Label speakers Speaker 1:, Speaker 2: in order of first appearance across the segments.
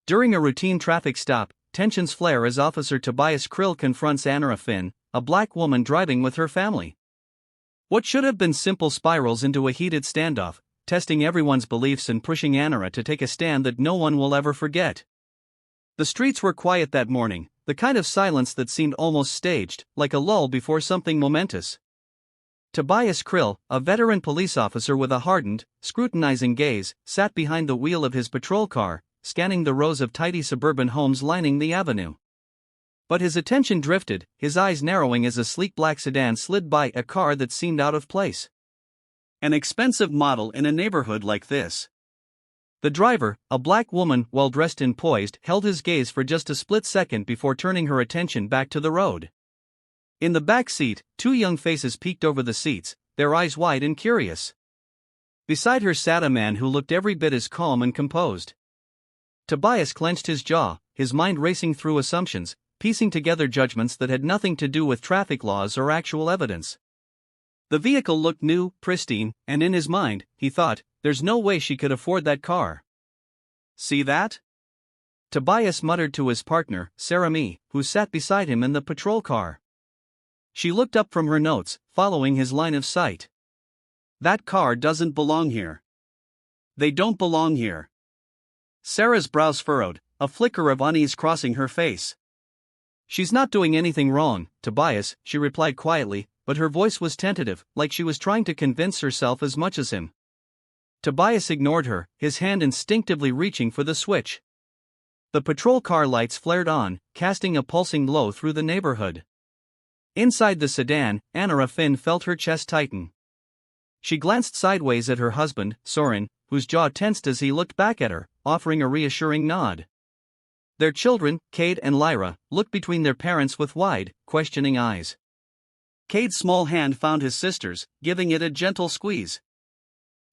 Speaker 1: During a routine traffic stop, tensions flare as Officer Tobias Krill confronts Anara Finn, a black woman driving with her family. What should have been simple spirals into a heated standoff, testing everyone's beliefs and pushing Anara to take a stand that no one will ever forget. The streets were quiet that morning, the kind of silence that seemed almost staged, like a lull before something momentous. Tobias Krill, a veteran police officer with a hardened, scrutinizing gaze, sat behind the wheel of his patrol car, scanning the rows of tidy suburban homes lining the avenue. But his attention drifted, his eyes narrowing as a sleek black sedan slid by a car that seemed out of place. An expensive model in a neighborhood like this. The driver, a black woman well dressed and poised, held his gaze for just a split second before turning her attention back to the road. In the back seat, two young faces peeked over the seats, their eyes wide and curious. Beside her sat a man who looked every bit as calm and composed. Tobias clenched his jaw, his mind racing through assumptions, piecing together judgments that had nothing to do with traffic laws or actual evidence. The vehicle looked new, pristine, and in his mind, he thought, there's no way she could afford that car. See that? Tobias muttered to his partner, Sarah Mee, who sat beside him in the patrol car. She looked up from her notes, following his line of sight. That car doesn't belong here. They don't belong here. Sarah's brows furrowed, a flicker of unease crossing her face. She's not doing anything wrong, Tobias, she replied quietly, but her voice was tentative, like she was trying to convince herself as much as him. Tobias ignored her, his hand instinctively reaching for the switch. The patrol car lights flared on, casting a pulsing glow through the neighborhood. Inside the sedan, Anara Finn felt her chest tighten. She glanced sideways at her husband, Soren, whose jaw tensed as he looked back at her, offering a reassuring nod. Their children, Cade and Lyra, looked between their parents with wide, questioning eyes. Cade's small hand found his sister's, giving it a gentle squeeze.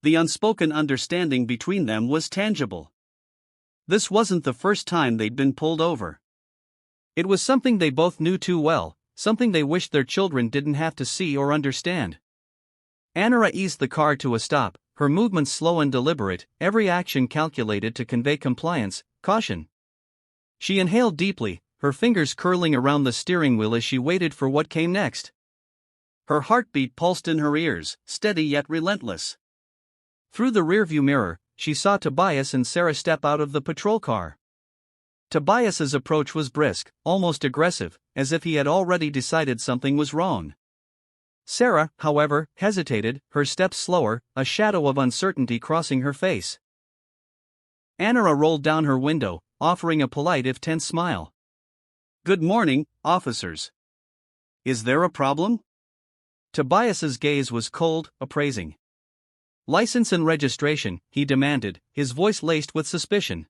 Speaker 1: The unspoken understanding between them was tangible. This wasn't the first time they'd been pulled over. It was something they both knew too well, something they wished their children didn't have to see or understand. Anara eased the car to a stop, her movements slow and deliberate, every action calculated to convey compliance, caution. She inhaled deeply, her fingers curling around the steering wheel as she waited for what came next. Her heartbeat pulsed in her ears, steady yet relentless. Through the rearview mirror, she saw Tobias and Sarah step out of the patrol car. Tobias's approach was brisk, almost aggressive, as if he had already decided something was wrong. Sarah, however, hesitated, her steps slower, a shadow of uncertainty crossing her face. Anara rolled down her window, offering a polite if tense smile. "Good morning, officers. Is there a problem?" Tobias's gaze was cold, appraising. "License and registration," he demanded, his voice laced with suspicion.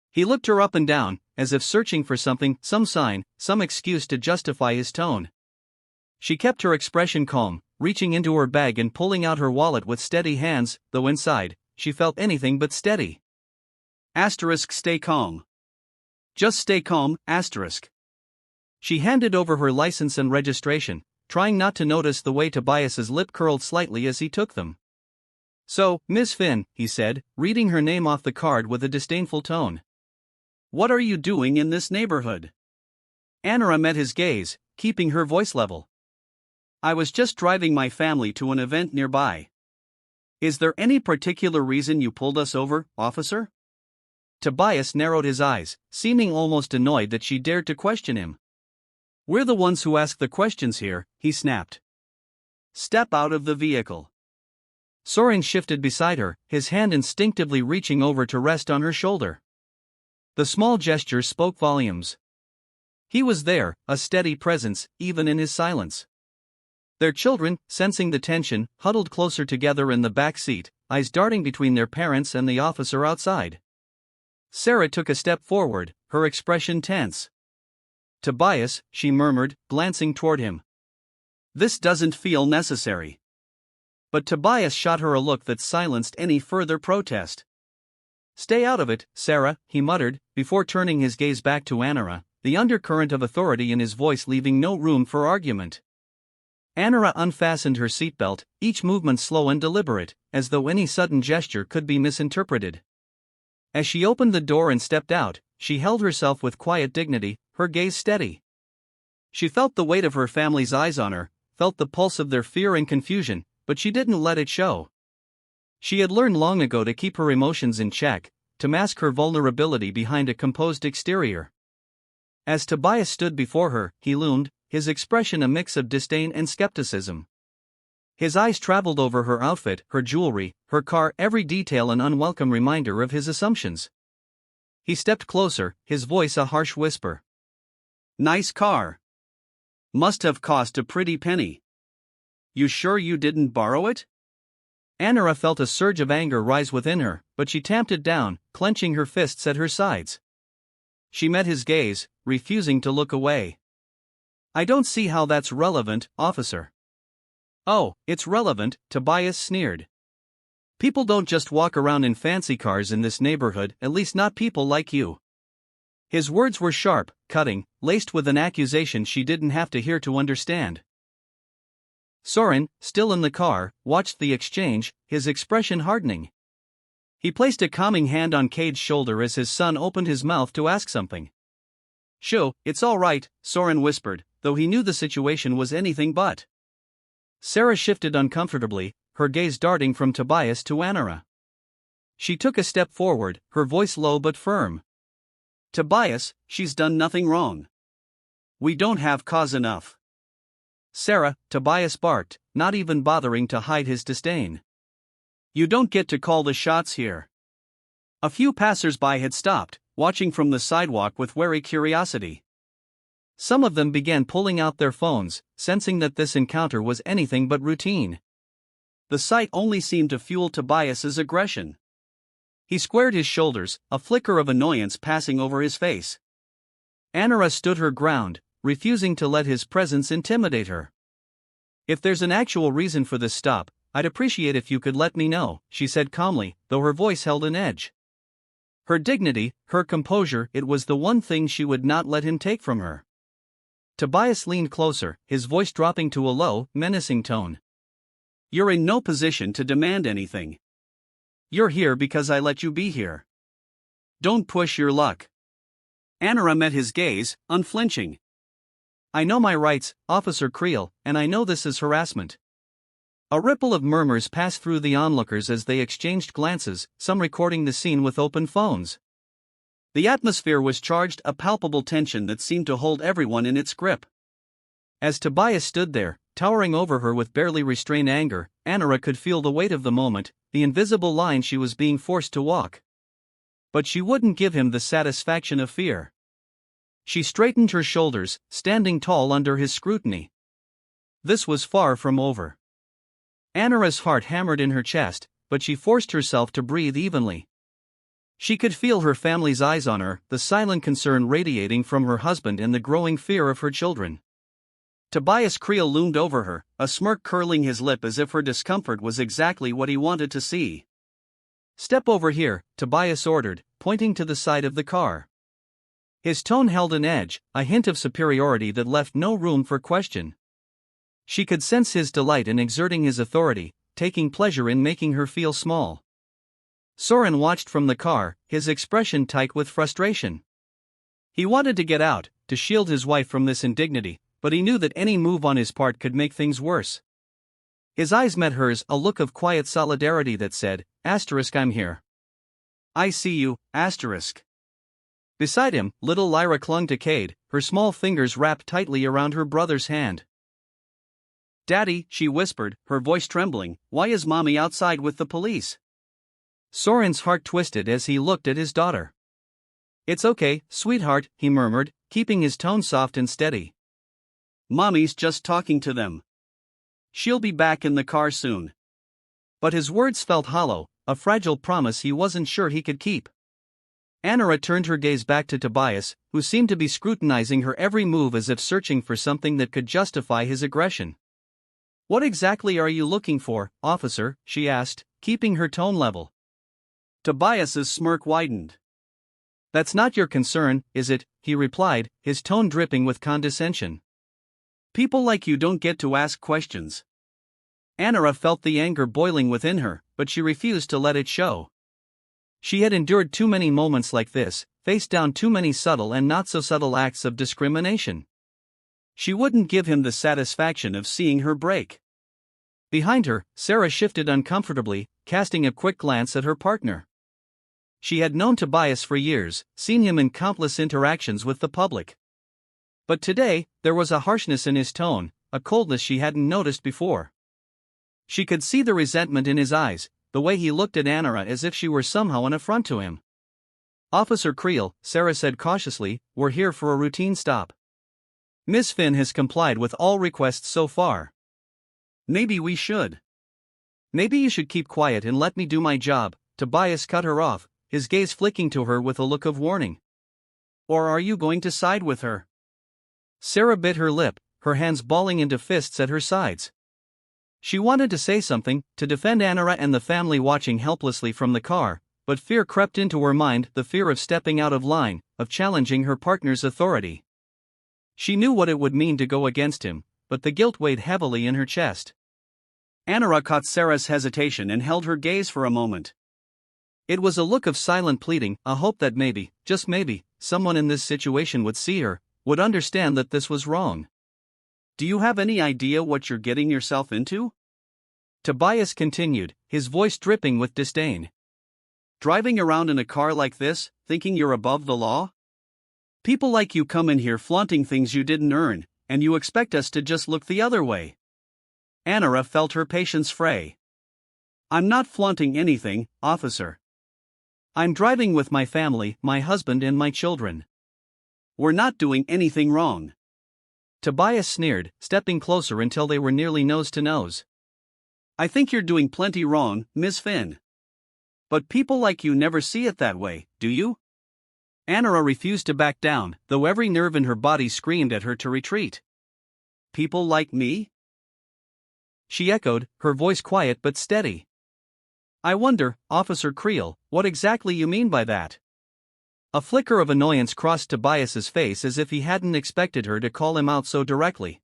Speaker 1: He looked her up and down, as if searching for something, some sign, some excuse to justify his tone. She kept her expression calm, reaching into her bag and pulling out her wallet with steady hands, though inside, she felt anything but steady. Stay calm. Just stay calm, She handed over her license and registration, trying not to notice the way Tobias's lip curled slightly as he took them. "So, Ms. Finn," he said, reading her name off the card with a disdainful tone. "What are you doing in this neighborhood?" Anara met his gaze, keeping her voice level. "I was just driving my family to an event nearby." "Is there any particular reason you pulled us over, officer?" Tobias narrowed his eyes, seeming almost annoyed that she dared to question him. "We're the ones who ask the questions here," he snapped. "Step out of the vehicle." Soren shifted beside her, his hand instinctively reaching over to rest on her shoulder. The small gesture spoke volumes. He was there, a steady presence, even in his silence. Their children, sensing the tension, huddled closer together in the back seat, eyes darting between their parents and the officer outside. Sarah took a step forward, her expression tense. "Tobias," she murmured, glancing toward him. "This doesn't feel necessary." But Tobias shot her a look that silenced any further protest. "Stay out of it, Sarah," he muttered, before turning his gaze back to Anara, the undercurrent of authority in his voice leaving no room for argument. Anara unfastened her seatbelt, each movement slow and deliberate, as though any sudden gesture could be misinterpreted. As she opened the door and stepped out, she held herself with quiet dignity, her gaze steady. She felt the weight of her family's eyes on her, felt the pulse of their fear and confusion, but she didn't let it show. She had learned long ago to keep her emotions in check, to mask her vulnerability behind a composed exterior. As Tobias stood before her, he loomed, his expression a mix of disdain and skepticism. His eyes traveled over her outfit, her jewelry, her car, every detail an unwelcome reminder of his assumptions. He stepped closer, his voice a harsh whisper. "Nice car. Must have cost a pretty penny. You sure you didn't borrow it?" Anara felt a surge of anger rise within her, but she tamped it down, clenching her fists at her sides. She met his gaze, refusing to look away. "I don't see how that's relevant, officer." "Oh, it's relevant," Tobias sneered. "People don't just walk around in fancy cars in this neighborhood, at least not people like you." His words were sharp, cutting, laced with an accusation she didn't have to hear to understand. Soren, still in the car, watched the exchange, his expression hardening. He placed a calming hand on Cade's shoulder as his son opened his mouth to ask something. "Sho, it's all right," Soren whispered, though he knew the situation was anything but. Sarah shifted uncomfortably, her gaze darting from Tobias to Anara. She took a step forward, her voice low but firm. "Tobias, she's done nothing wrong. We don't have cause enough." "Sarah," Tobias barked, not even bothering to hide his disdain. "You don't get to call the shots here." A few passers-by had stopped, watching from the sidewalk with wary curiosity. Some of them began pulling out their phones, sensing that this encounter was anything but routine. The sight only seemed to fuel Tobias's aggression. He squared his shoulders, a flicker of annoyance passing over his face. Anara stood her ground, refusing to let his presence intimidate her. "If there's an actual reason for this stop, I'd appreciate if you could let me know," she said calmly, though her voice held an edge. Her dignity, her composure, it was the one thing she would not let him take from her. Tobias leaned closer, his voice dropping to a low, menacing tone. "You're in no position to demand anything. You're here because I let you be here. Don't push your luck." Anara met his gaze, unflinching. "I know my rights, Officer Krill, and I know this is harassment." A ripple of murmurs passed through the onlookers as they exchanged glances, some recording the scene with open phones. The atmosphere was charged, a palpable tension that seemed to hold everyone in its grip. As Tobias stood there, towering over her with barely restrained anger, Anara could feel the weight of the moment, the invisible line she was being forced to walk. But she wouldn't give him the satisfaction of fear. She straightened her shoulders, standing tall under his scrutiny. This was far from over. Anara's heart hammered in her chest, but she forced herself to breathe evenly. She could feel her family's eyes on her, the silent concern radiating from her husband and the growing fear of her children. Tobias Krill loomed over her, a smirk curling his lip as if her discomfort was exactly what he wanted to see. "Step over here," Tobias ordered, pointing to the side of the car. His tone held an edge, a hint of superiority that left no room for question. She could sense his delight in exerting his authority, taking pleasure in making her feel small. Soren watched from the car, his expression tight with frustration. He wanted to get out, to shield his wife from this indignity, but he knew that any move on his part could make things worse. His eyes met hers, a look of quiet solidarity that said, "I'm here. I see you, " Beside him, little Lyra clung to Cade, her small fingers wrapped tightly around her brother's hand. "Daddy," she whispered, her voice trembling, "why is Mommy outside with the police?" Soren's heart twisted as he looked at his daughter. "It's okay, sweetheart," he murmured, keeping his tone soft and steady. "Mommy's just talking to them. She'll be back in the car soon." But his words felt hollow, a fragile promise he wasn't sure he could keep. Anara turned her gaze back to Tobias, who seemed to be scrutinizing her every move as if searching for something that could justify his aggression. "What exactly are you looking for, officer?" she asked, keeping her tone level. Tobias's smirk widened. "That's not your concern, is it?" he replied, his tone dripping with condescension. "People like you don't get to ask questions." Anara felt the anger boiling within her, but she refused to let it show. She had endured too many moments like this, faced down too many subtle and not so subtle acts of discrimination. She wouldn't give him the satisfaction of seeing her break. Behind her, Sarah shifted uncomfortably, casting a quick glance at her partner. She had known Tobias for years, seen him in countless interactions with the public. But today, there was a harshness in his tone, a coldness she hadn't noticed before. She could see the resentment in his eyes, the way he looked at Anara as if she were somehow an affront to him. "Officer Krill," Sarah said cautiously, "we're here for a routine stop. Ms. Finn has complied with all requests so far. Maybe we should. Maybe you should keep quiet and let me do my job." Tobias cut her off, his gaze flicking to her with a look of warning. "Or are you going to side with her?" Sarah bit her lip, her hands balling into fists at her sides. She wanted to say something, to defend Anara and the family watching helplessly from the car, but fear crept into her mind, the fear of stepping out of line, of challenging her partner's authority. She knew what it would mean to go against him, but the guilt weighed heavily in her chest. Anara caught Sarah's hesitation and held her gaze for a moment. It was a look of silent pleading, a hope that maybe, just maybe, someone in this situation would see her, would understand that this was wrong. "Do you have any idea what you're getting yourself into?" Tobias continued, his voice dripping with disdain. "Driving around in a car like this, thinking you're above the law? People like you come in here flaunting things you didn't earn, and you expect us to just look the other way." Anara felt her patience fray. "I'm not flaunting anything, officer. I'm driving with my family, my husband and my children. We're not doing anything wrong." Tobias sneered, stepping closer until they were nearly nose to nose. "I think you're doing plenty wrong, Ms. Finn. But people like you never see it that way, do you?" Anara refused to back down, though every nerve in her body screamed at her to retreat. "People like me?" she echoed, her voice quiet but steady. "I wonder, Officer Krill, what exactly you mean by that?" A flicker of annoyance crossed Tobias's face as if he hadn't expected her to call him out so directly.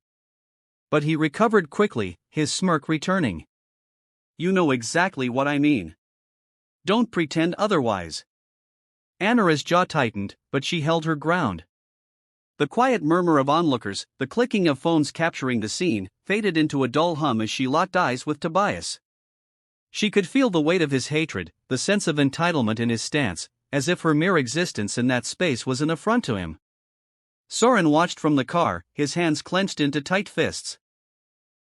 Speaker 1: But he recovered quickly, his smirk returning. "You know exactly what I mean. Don't pretend otherwise." Anara's jaw tightened, but she held her ground. The quiet murmur of onlookers, the clicking of phones capturing the scene, faded into a dull hum as she locked eyes with Tobias. She could feel the weight of his hatred, the sense of entitlement in his stance, as if her mere existence in that space was an affront to him. Soren watched from the car, his hands clenched into tight fists.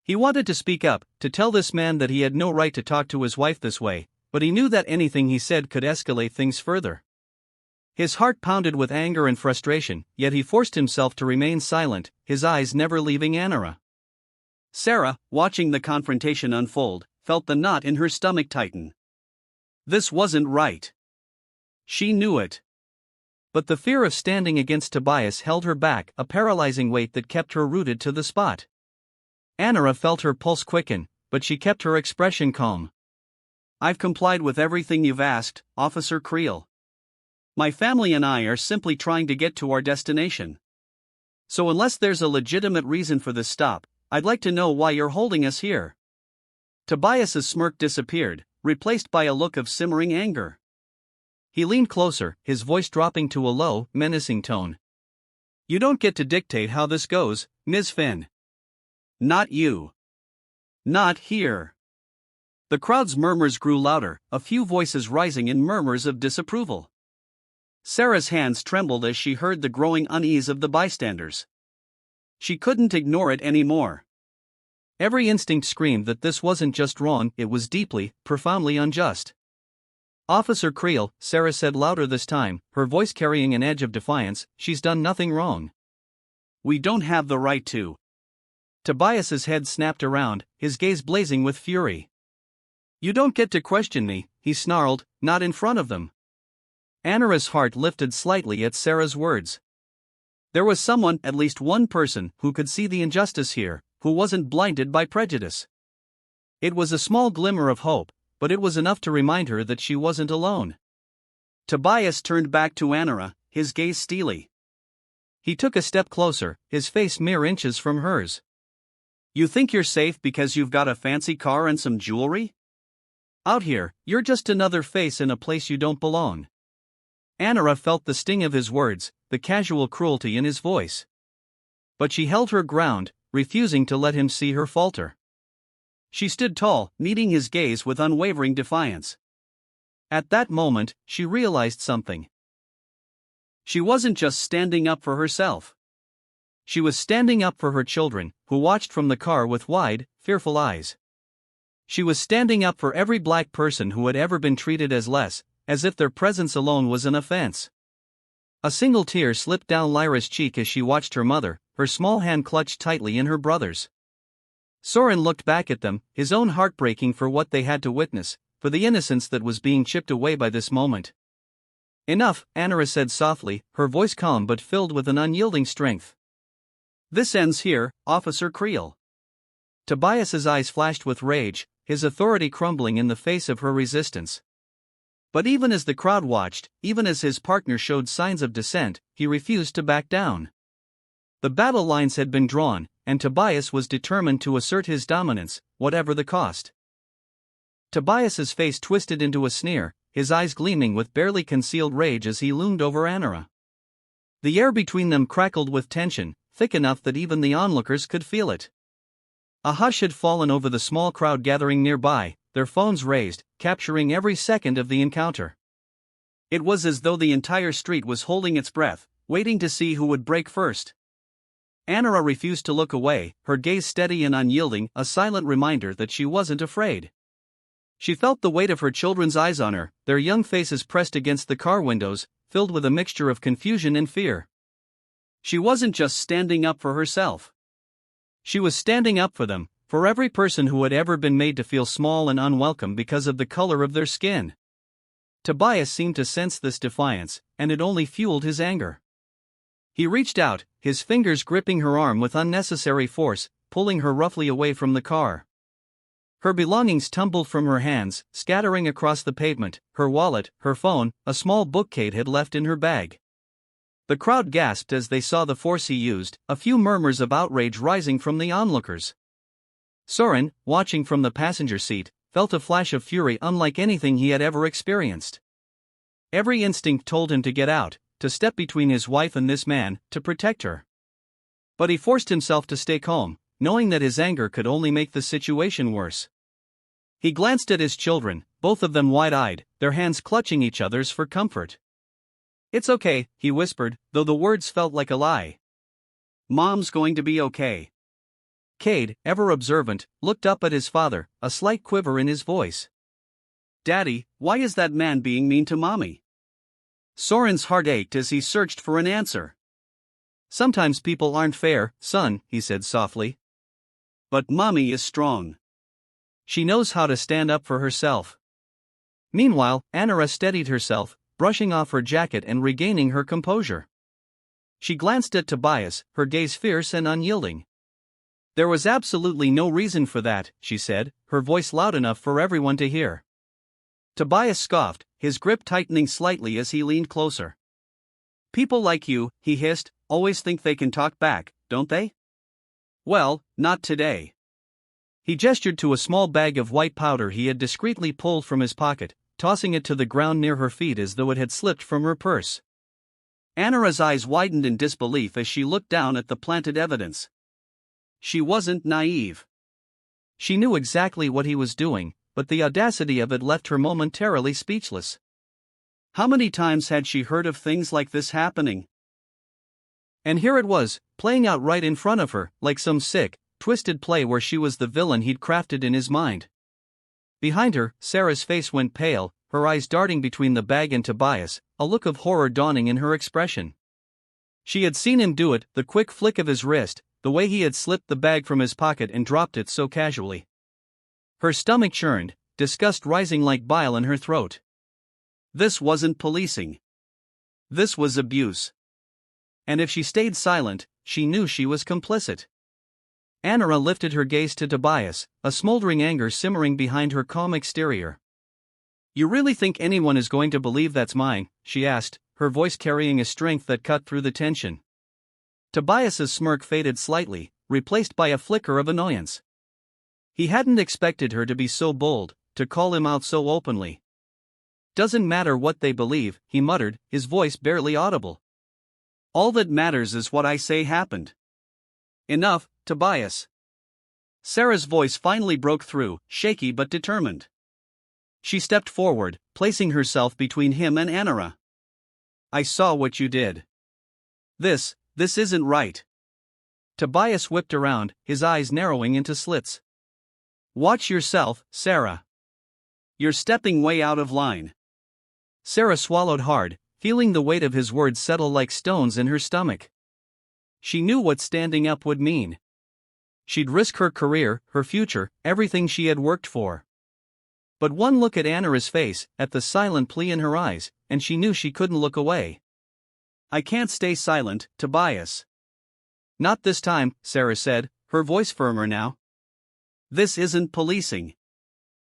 Speaker 1: He wanted to speak up, to tell this man that he had no right to talk to his wife this way, but he knew that anything he said could escalate things further. His heart pounded with anger and frustration, yet he forced himself to remain silent, his eyes never leaving Anara. Sarah, watching the confrontation unfold, felt the knot in her stomach tighten. This wasn't right. She knew it. But the fear of standing against Tobias held her back, a paralyzing weight that kept her rooted to the spot. Anara felt her pulse quicken, but she kept her expression calm. "I've complied with everything you've asked, Officer Krill. My family and I are simply trying to get to our destination. So unless there's a legitimate reason for this stop, I'd like to know why you're holding us here." Tobias's smirk disappeared, replaced by a look of simmering anger. He leaned closer, his voice dropping to a low, menacing tone. "You don't get to dictate how this goes, Ms. Finn. Not you. Not here." The crowd's murmurs grew louder, a few voices rising in murmurs of disapproval. Sarah's hands trembled as she heard the growing unease of the bystanders. She couldn't ignore it anymore. Every instinct screamed that this wasn't just wrong, it was deeply, profoundly unjust. "Officer Krill," Sarah said louder this time, her voice carrying an edge of defiance, "she's done nothing wrong. We don't have the right to." Tobias's head snapped around, his gaze blazing with fury. "You don't get to question me," he snarled, "not in front of them." Anara's heart lifted slightly at Sarah's words. There was someone, at least one person, who could see the injustice here, who wasn't blinded by prejudice. It was a small glimmer of hope, but it was enough to remind her that she wasn't alone. Tobias turned back to Anara, his gaze steely. He took a step closer, his face mere inches from hers. "You think you're safe because you've got a fancy car and some jewelry? Out here, you're just another face in a place you don't belong. Anara felt the sting of his words, the casual cruelty in his voice. But she held her ground, refusing to let him see her falter. She stood tall, meeting his gaze with unwavering defiance. At that moment, she realized something. She wasn't just standing up for herself. She was standing up for her children, who watched from the car with wide, fearful eyes. She was standing up for every black person who had ever been treated as less, as if their presence alone was an offense. A single tear slipped down Lyra's cheek as she watched her mother, her small hand clutched tightly in her brother's. Soren looked back at them, his own heart breaking for what they had to witness, for the innocence that was being chipped away by this moment. Enough, Anara said softly, her voice calm but filled with an unyielding strength. This ends here, Officer Krill. Tobias's eyes flashed with rage, his authority crumbling in the face of her resistance. But even as the crowd watched, even as his partner showed signs of dissent, he refused to back down. The battle lines had been drawn, and Tobias was determined to assert his dominance, whatever the cost. Tobias's face twisted into a sneer, his eyes gleaming with barely concealed rage as he loomed over Anara. The air between them crackled with tension, thick enough that even the onlookers could feel it. A hush had fallen over the small crowd gathering nearby, their phones raised, capturing every second of the encounter. It was as though the entire street was holding its breath, waiting to see who would break first. Anara refused to look away, her gaze steady and unyielding, a silent reminder that she wasn't afraid. She felt the weight of her children's eyes on her, their young faces pressed against the car windows, filled with a mixture of confusion and fear. She wasn't just standing up for herself. She was standing up for them, for every person who had ever been made to feel small and unwelcome because of the color of their skin. Tobias seemed to sense this defiance, and it only fueled his anger. He reached out, his fingers gripping her arm with unnecessary force, pulling her roughly away from the car. Her belongings tumbled from her hands, scattering across the pavement, her wallet, her phone, a small book Kate had left in her bag. The crowd gasped as they saw the force he used, a few murmurs of outrage rising from the onlookers. Soren, watching from the passenger seat, felt a flash of fury unlike anything he had ever experienced. Every instinct told him to get out, to step between his wife and this man, to protect her. But he forced himself to stay calm, knowing that his anger could only make the situation worse. He glanced at his children, both of them wide-eyed, their hands clutching each other's for comfort. "It's okay," he whispered, though the words felt like a lie. "Mom's going to be okay." Cade, ever observant, looked up at his father, a slight quiver in his voice. "Daddy, why is that man being mean to Mommy?" Soren's heart ached as he searched for an answer. "Sometimes people aren't fair, son," he said softly. "But Mommy is strong. She knows how to stand up for herself." Meanwhile, Anara steadied herself, brushing off her jacket and regaining her composure. She glanced at Tobias, her gaze fierce and unyielding. "There was absolutely no reason for that," she said, her voice loud enough for everyone to hear. Tobias scoffed, his grip tightening slightly as he leaned closer. "People like you," he hissed, "always think they can talk back, don't they? Well, not today." He gestured to a small bag of white powder he had discreetly pulled from his pocket, tossing it to the ground near her feet as though it had slipped from her purse. Anara's eyes widened in disbelief as she looked down at the planted evidence. She wasn't naive. She knew exactly what he was doing, but the audacity of it left her momentarily speechless. How many times had she heard of things like this happening? And here it was, playing out right in front of her, like some sick, twisted play where she was the villain he'd crafted in his mind. Behind her, Sarah's face went pale, her eyes darting between the bag and Tobias, a look of horror dawning in her expression. She had seen him do it, the quick flick of his wrist, the way he had slipped the bag from his pocket and dropped it so casually. Her stomach churned, disgust rising like bile in her throat. This wasn't policing. This was abuse. And if she stayed silent, she knew she was complicit. Anara lifted her gaze to Tobias, a smoldering anger simmering behind her calm exterior. "You really think anyone is going to believe that's mine?" she asked, her voice carrying a strength that cut through the tension. Tobias's smirk faded slightly, replaced by a flicker of annoyance. He hadn't expected her to be so bold, to call him out so openly. Doesn't matter what they believe, he muttered, his voice barely audible. All that matters is what I say happened. Enough, Tobias. Sarah's voice finally broke through, shaky but determined. She stepped forward, placing herself between him and Anara. I saw what you did. This isn't right. Tobias whipped around, his eyes narrowing into slits. Watch yourself, Sarah. You're stepping way out of line. Sarah swallowed hard, feeling the weight of his words settle like stones in her stomach. She knew what standing up would mean. She'd risk her career, her future, everything she had worked for. But one look at Anara's face, at the silent plea in her eyes, and she knew she couldn't look away. I can't stay silent, Tobias. Not this time, Sarah said, her voice firmer now. This isn't policing.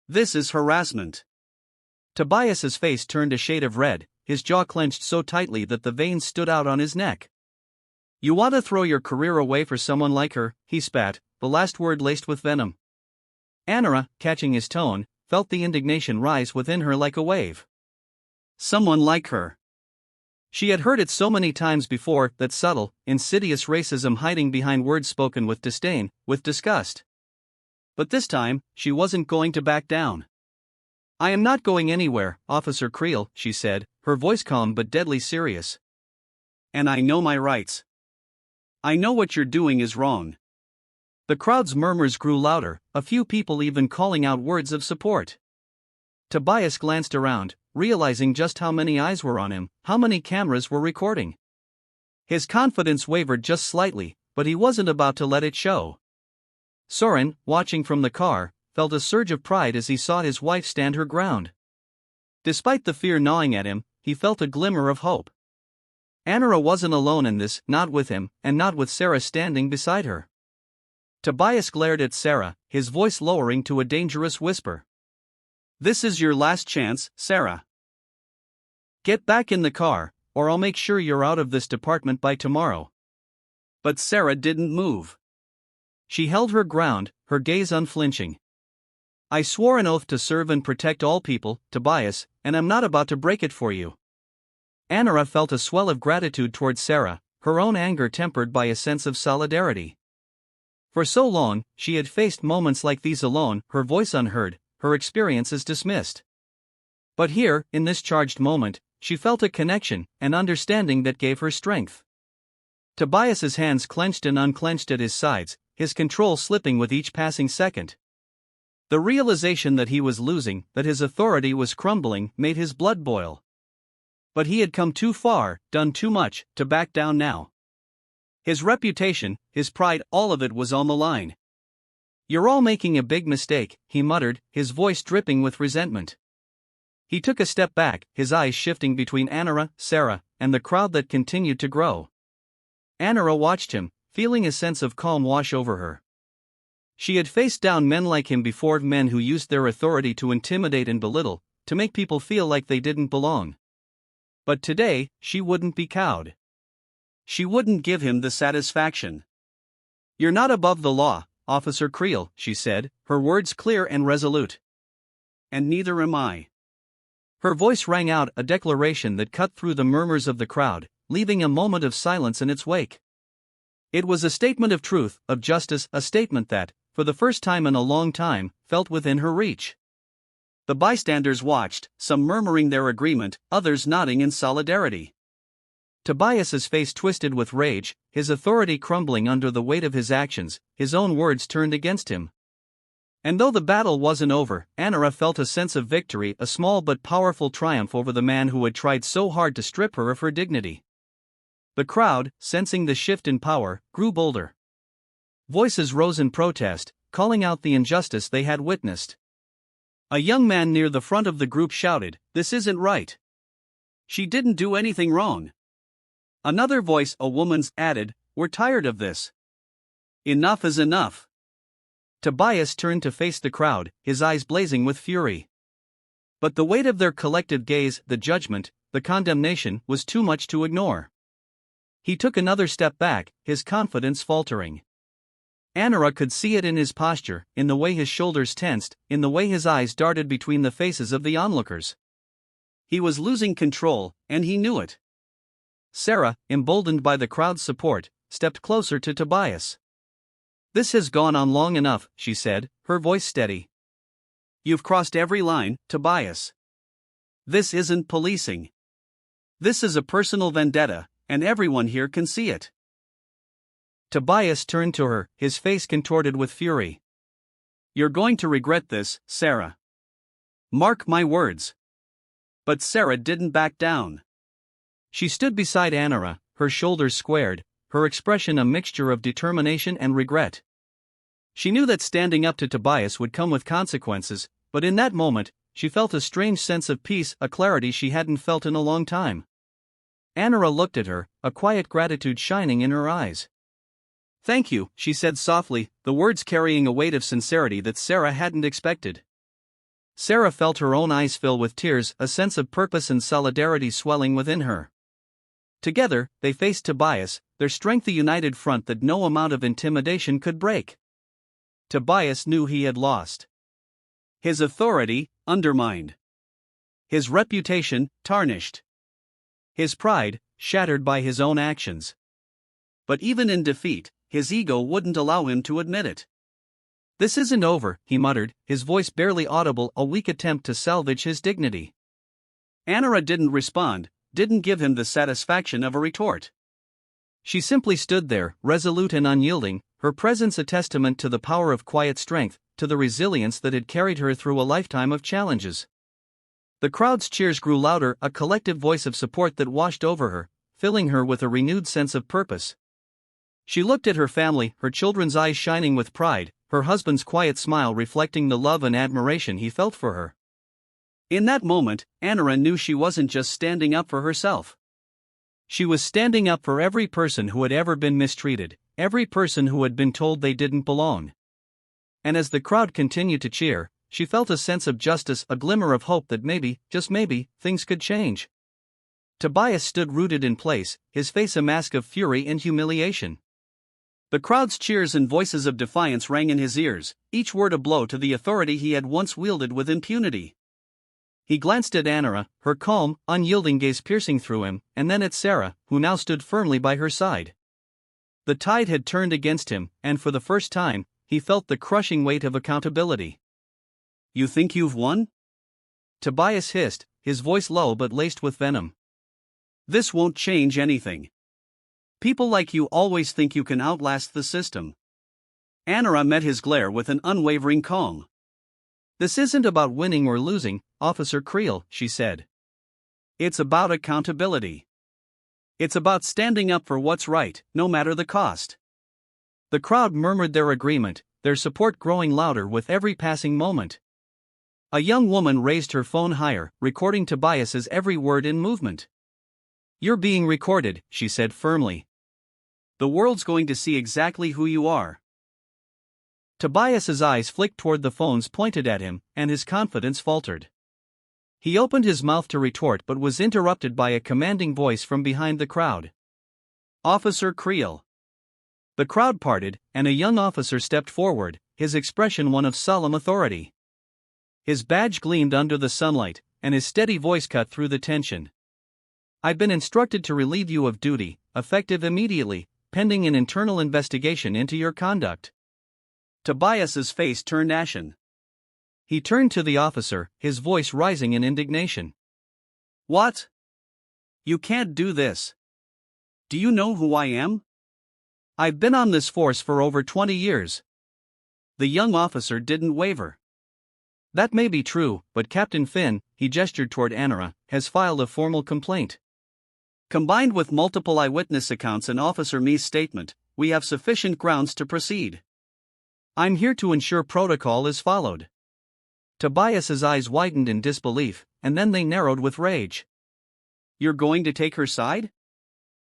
Speaker 1: This is harassment. Tobias's face turned a shade of red, his jaw clenched so tightly that the veins stood out on his neck. You want to throw your career away for someone like her, he spat, the last word laced with venom. Anara, catching his tone, felt the indignation rise within her like a wave. Someone like her. She had heard it so many times before, that subtle, insidious racism hiding behind words spoken with disdain, with disgust. But this time, she wasn't going to back down. I am not going anywhere, Officer Krill, she said, her voice calm but deadly serious. And I know my rights. I know what you're doing is wrong. The crowd's murmurs grew louder, a few people even calling out words of support. Tobias glanced around, realizing just how many eyes were on him, how many cameras were recording. His confidence wavered just slightly, but he wasn't about to let it show. Soren, watching from the car, felt a surge of pride as he saw his wife stand her ground. Despite the fear gnawing at him, he felt a glimmer of hope. Anara wasn't alone in this, not with him, and not with Sarah standing beside her. Tobias glared at Sarah, his voice lowering to a dangerous whisper. This is your last chance, Sarah. Get back in the car, or I'll make sure you're out of this department by tomorrow. But Sarah didn't move. She held her ground, her gaze unflinching. I swore an oath to serve and protect all people, Tobias, and I'm not about to break it for you. Anara felt a swell of gratitude towards Sarah, her own anger tempered by a sense of solidarity. For so long, she had faced moments like these alone, her voice unheard, her experiences dismissed. But here, in this charged moment, she felt a connection, an understanding that gave her strength. Tobias's hands clenched and unclenched at his sides, his control slipping with each passing second. The realization that he was losing, that his authority was crumbling, made his blood boil. But he had come too far, done too much, to back down now. His reputation, his pride, all of it was on the line. You're all making a big mistake, he muttered, his voice dripping with resentment. He took a step back, his eyes shifting between Anara, Sarah, and the crowd that continued to grow. Anara watched him, feeling a sense of calm wash over her. She had faced down men like him before, men who used their authority to intimidate and belittle, to make people feel like they didn't belong. But today, she wouldn't be cowed. She wouldn't give him the satisfaction. You're not above the law, Officer Krill, she said, her words clear and resolute. And neither am I. Her voice rang out, a declaration that cut through the murmurs of the crowd, leaving a moment of silence in its wake. It was a statement of truth, of justice, a statement that, for the first time in a long time, felt within her reach. The bystanders watched, some murmuring their agreement, others nodding in solidarity. Tobias's face twisted with rage, his authority crumbling under the weight of his actions, his own words turned against him. And though the battle wasn't over, Anara felt a sense of victory, a small but powerful triumph over the man who had tried so hard to strip her of her dignity. The crowd, sensing the shift in power, grew bolder. Voices rose in protest, calling out the injustice they had witnessed. A young man near the front of the group shouted, "This isn't right. She didn't do anything wrong." Another voice, a woman's, added, "We're tired of this. Enough is enough." Tobias turned to face the crowd, his eyes blazing with fury. But the weight of their collective gaze, the judgment, the condemnation, was too much to ignore. He took another step back, his confidence faltering. Anara could see it in his posture, in the way his shoulders tensed, in the way his eyes darted between the faces of the onlookers. He was losing control, and he knew it. Sarah, emboldened by the crowd's support, stepped closer to Tobias. "This has gone on long enough," she said, her voice steady. "You've crossed every line, Tobias. This isn't policing. This is a personal vendetta, and everyone here can see it." Tobias turned to her, his face contorted with fury. "You're going to regret this, Sarah. Mark my words." But Sarah didn't back down. She stood beside Anara, her shoulders squared, her expression a mixture of determination and regret. She knew that standing up to Tobias would come with consequences, but in that moment, she felt a strange sense of peace, a clarity she hadn't felt in a long time. Anara looked at her, a quiet gratitude shining in her eyes. "Thank you," she said softly, the words carrying a weight of sincerity that Sarah hadn't expected. Sarah felt her own eyes fill with tears, a sense of purpose and solidarity swelling within her. Together, they faced Tobias, their strength a united front that no amount of intimidation could break. Tobias knew he had lost. His authority, undermined. His reputation, tarnished. His pride, shattered by his own actions. But even in defeat, his ego wouldn't allow him to admit it. "This isn't over," he muttered, his voice barely audible, a weak attempt to salvage his dignity. Anara didn't respond, didn't give him the satisfaction of a retort. She simply stood there, resolute and unyielding, her presence a testament to the power of quiet strength, to the resilience that had carried her through a lifetime of challenges. The crowd's cheers grew louder, a collective voice of support that washed over her, filling her with a renewed sense of purpose. She looked at her family, her children's eyes shining with pride, her husband's quiet smile reflecting the love and admiration he felt for her. In that moment, Anara knew she wasn't just standing up for herself. She was standing up for every person who had ever been mistreated, every person who had been told they didn't belong. And as the crowd continued to cheer, she felt a sense of justice, a glimmer of hope that maybe, just maybe, things could change. Tobias stood rooted in place, his face a mask of fury and humiliation. The crowd's cheers and voices of defiance rang in his ears, each word a blow to the authority he had once wielded with impunity. He glanced at Anara, her calm, unyielding gaze piercing through him, and then at Sarah, who now stood firmly by her side. The tide had turned against him, and for the first time, he felt the crushing weight of accountability. "You think you've won?" Tobias hissed, his voice low but laced with venom. "This won't change anything. People like you always think you can outlast the system." Anara met his glare with an unwavering calm. "This isn't about winning or losing, Officer Krill," she said. "It's about accountability. It's about standing up for what's right, no matter the cost." The crowd murmured their agreement, their support growing louder with every passing moment. A young woman raised her phone higher, recording Tobias's every word and movement. "You're being recorded," she said firmly. "The world's going to see exactly who you are." Tobias's eyes flicked toward the phones pointed at him, and his confidence faltered. He opened his mouth to retort but was interrupted by a commanding voice from behind the crowd. "Officer Krill." The crowd parted, and a young officer stepped forward, his expression one of solemn authority. His badge gleamed under the sunlight, and his steady voice cut through the tension. "I've been instructed to relieve you of duty, effective immediately, pending an internal investigation into your conduct." Tobias's face turned ashen. He turned to the officer, his voice rising in indignation. "What? You can't do this. Do you know who I am? I've been on this force for over 20 years. The young officer didn't waver. "That may be true, but Captain Finn," he gestured toward Anara, "has filed a formal complaint. Combined with multiple eyewitness accounts and Officer Mee's statement, we have sufficient grounds to proceed. I'm here to ensure protocol is followed." Tobias's eyes widened in disbelief, and then they narrowed with rage. "You're going to take her side?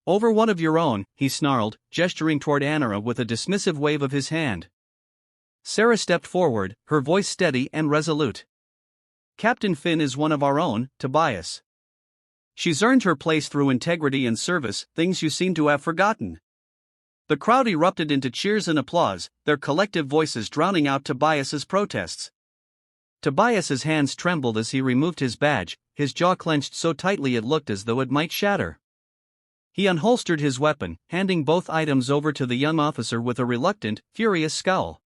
Speaker 1: Over one of your own," he snarled, gesturing toward Anara with a dismissive wave of his hand. Sarah stepped forward, her voice steady and resolute. "Captain Finn is one of our own, Tobias. She's earned her place through integrity and service, things you seem to have forgotten." The crowd erupted into cheers and applause, their collective voices drowning out Tobias's protests. Tobias's hands trembled as he removed his badge, his jaw clenched so tightly it looked as though it might shatter. He unholstered his weapon, handing both items over to the young officer with a reluctant, furious scowl.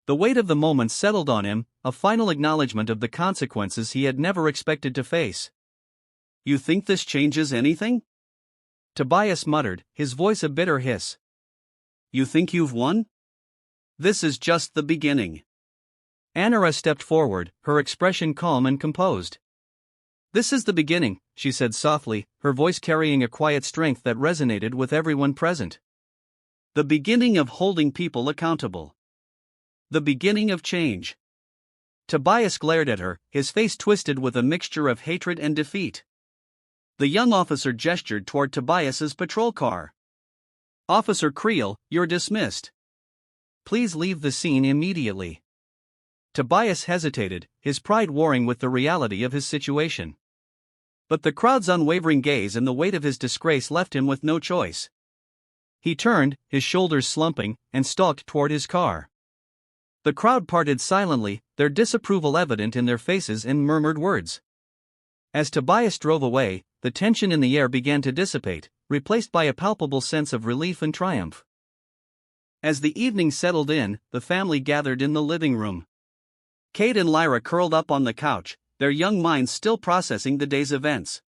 Speaker 1: The weight of the moment settled on him, a final acknowledgement of the consequences he had never expected to face. "You think this changes anything?" Tobias muttered, his voice a bitter hiss. "You think you've won? This is just the beginning." Anara stepped forward, her expression calm and composed. "This is the beginning," she said softly, her voice carrying a quiet strength that resonated with everyone present. "The beginning of holding people accountable. The beginning of change." Tobias glared at her, his face twisted with a mixture of hatred and defeat. The young officer gestured toward Tobias's patrol car. "Officer Krill, you're dismissed. Please leave the scene immediately." Tobias hesitated, his pride warring with the reality of his situation. But the crowd's unwavering gaze and the weight of his disgrace left him with no choice. He turned, his shoulders slumping, and stalked toward his car. The crowd parted silently, their disapproval evident in their faces and murmured words. As Tobias drove away, the tension in the air began to dissipate, replaced by a palpable sense of relief and triumph. As the evening settled in, the family gathered in the living room. Kate and Lyra curled up on the couch, their young minds still processing the day's events.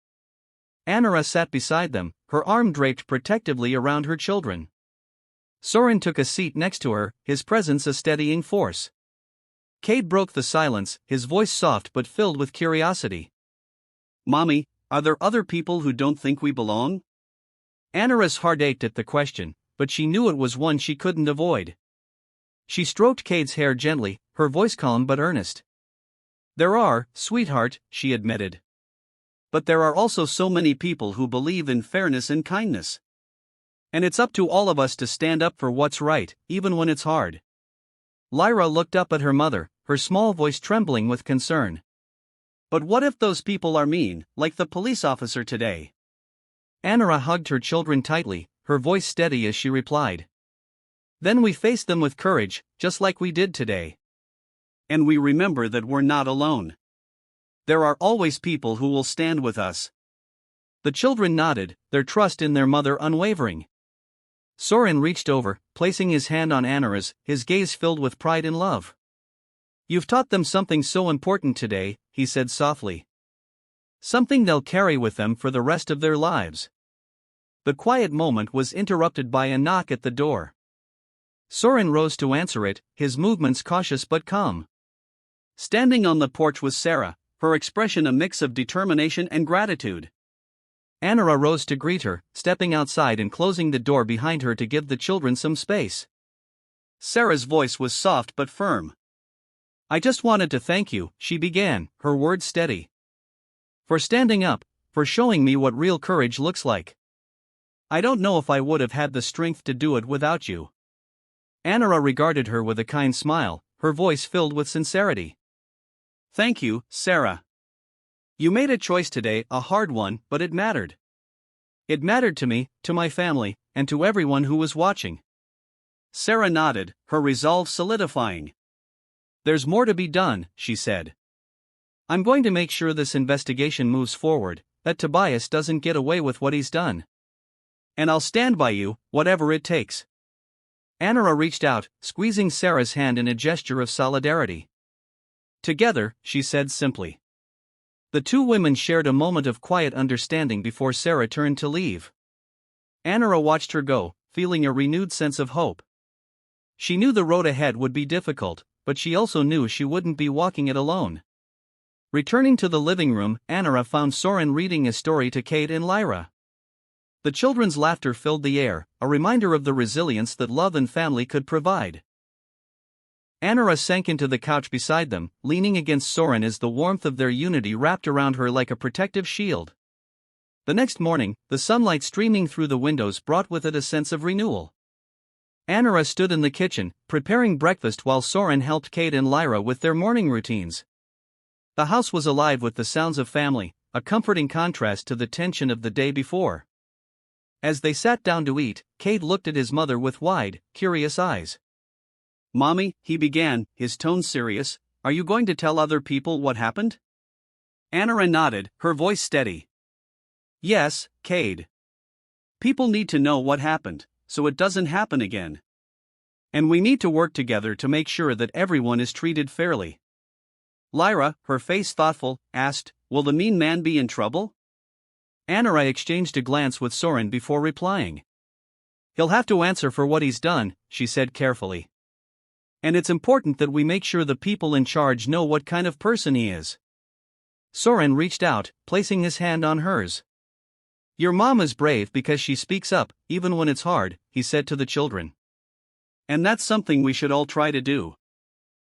Speaker 1: Anara sat beside them, her arm draped protectively around her children. Soren took a seat next to her, his presence a steadying force. Kate broke the silence, his voice soft but filled with curiosity. "Mommy, are there other people who don't think we belong?" Anara's heart ached at the question, but she knew it was one she couldn't avoid. She stroked Kate's hair gently, her voice calm but earnest. "There are, sweetheart," she admitted. "But there are also so many people who believe in fairness and kindness. And it's up to all of us to stand up for what's right, even when it's hard." Lyra looked up at her mother, her small voice trembling with concern. "But what if those people are mean, like the police officer today?" Anara hugged her children tightly, her voice steady as she replied. "Then we face them with courage, just like we did today. And we remember that we're not alone. There are always people who will stand with us." The children nodded, their trust in their mother unwavering. Soren reached over, placing his hand on Anara's, his gaze filled with pride and love. "You've taught them something so important today," he said softly. "Something they'll carry with them for the rest of their lives." The quiet moment was interrupted by a knock at the door. Soren rose to answer it, his movements cautious but calm. Standing on the porch was Sarah, her expression a mix of determination and gratitude. Anara rose to greet her, stepping outside and closing the door behind her to give the children some space. Sarah's voice was soft but firm. "I just wanted to thank you," she began, her words steady. "For standing up, for showing me what real courage looks like. I don't know if I would have had the strength to do it without you." Anara regarded her with a kind smile, her voice filled with sincerity. "Thank you, Sarah. You made a choice today, a hard one, but it mattered. It mattered to me, to my family, and to everyone who was watching." Sarah nodded, her resolve solidifying. "There's more to be done," she said. "I'm going to make sure this investigation moves forward, that Tobias doesn't get away with what he's done. And I'll stand by you, whatever it takes." Anara reached out, squeezing Sarah's hand in a gesture of solidarity. "Together," she said simply. The two women shared a moment of quiet understanding before Sarah turned to leave. Anara watched her go, feeling a renewed sense of hope. She knew the road ahead would be difficult, but she also knew she wouldn't be walking it alone. Returning to the living room, Anara found Soren reading a story to Kate and Lyra. The children's laughter filled the air, a reminder of the resilience that love and family could provide. Anara sank into the couch beside them, leaning against Soren as the warmth of their unity wrapped around her like a protective shield. The next morning, the sunlight streaming through the windows brought with it a sense of renewal. Anara stood in the kitchen, preparing breakfast while Soren helped Kate and Lyra with their morning routines. The house was alive with the sounds of family, a comforting contrast to the tension of the day before. As they sat down to eat, Cade looked at his mother with wide, curious eyes. "Mommy," he began, his tone serious, "are you going to tell other people what happened?" Anara nodded, her voice steady. "Yes, Cade. People need to know what happened, so it doesn't happen again. And we need to work together to make sure that everyone is treated fairly." Lyra, her face thoughtful, asked, "Will the mean man be in trouble?" Anara exchanged a glance with Soren before replying. "He'll have to answer for what he's done," she said carefully. "And it's important that we make sure the people in charge know what kind of person he is." Soren reached out, placing his hand on hers. "Your mom is brave because she speaks up, even when it's hard," he said to the children. "And that's something we should all try to do."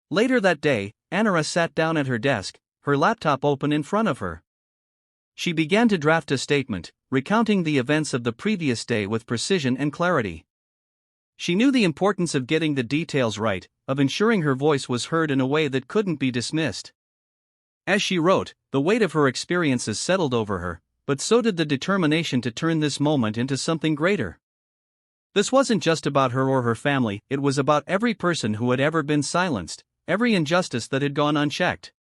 Speaker 1: Later that day, Anara sat down at her desk, her laptop open in front of her. She began to draft a statement, recounting the events of the previous day with precision and clarity. She knew the importance of getting the details right, of ensuring her voice was heard in a way that couldn't be dismissed. As she wrote, the weight of her experiences settled over her, but so did the determination to turn this moment into something greater. This wasn't just about her or her family, it was about every person who had ever been silenced, every injustice that had gone unchecked.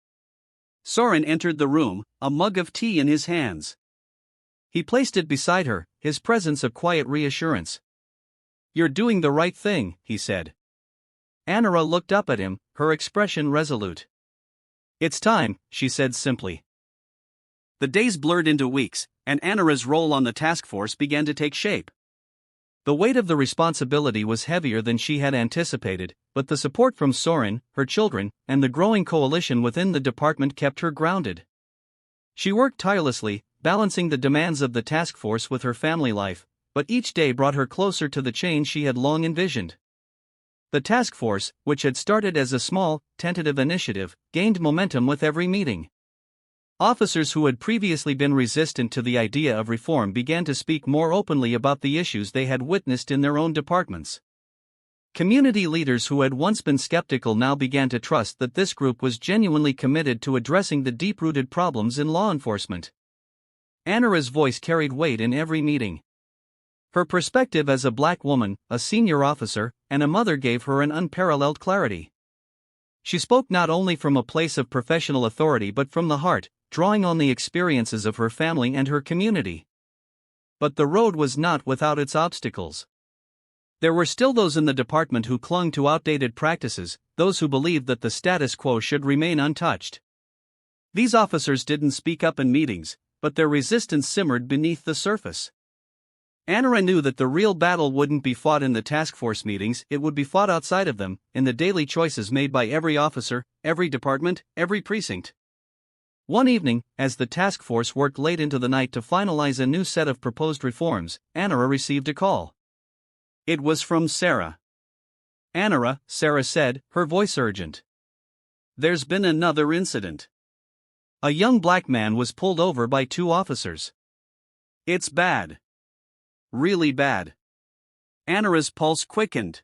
Speaker 1: Soren entered the room, a mug of tea in his hands. He placed it beside her, his presence a quiet reassurance. "You're doing the right thing," he said. Anara looked up at him, her expression resolute. "It's time," she said simply. The days blurred into weeks, and Anara's role on the task force began to take shape. The weight of the responsibility was heavier than she had anticipated, but the support from Soren, her children, and the growing coalition within the department kept her grounded. She worked tirelessly, balancing the demands of the task force with her family life, but each day brought her closer to the change she had long envisioned. The task force, which had started as a small, tentative initiative, gained momentum with every meeting. Officers who had previously been resistant to the idea of reform began to speak more openly about the issues they had witnessed in their own departments. Community leaders who had once been skeptical now began to trust that this group was genuinely committed to addressing the deep-rooted problems in law enforcement. Anara's voice carried weight in every meeting. Her perspective as a black woman, a senior officer, and a mother gave her an unparalleled clarity. She spoke not only from a place of professional authority but from the heart, drawing on the experiences of her family and her community. But the road was not without its obstacles. There were still those in the department who clung to outdated practices, those who believed that the status quo should remain untouched. These officers didn't speak up in meetings, but their resistance simmered beneath the surface. Anara knew that the real battle wouldn't be fought in the task force meetings, it would be fought outside of them, in the daily choices made by every officer, every department, every precinct. One evening, as the task force worked late into the night to finalize a new set of proposed reforms, Anara received a call. It was from Sarah. "Anara," Sarah said, her voice urgent. "There's been another incident. A young black man was pulled over by 2 officers. It's bad. Really bad." Anara's pulse quickened.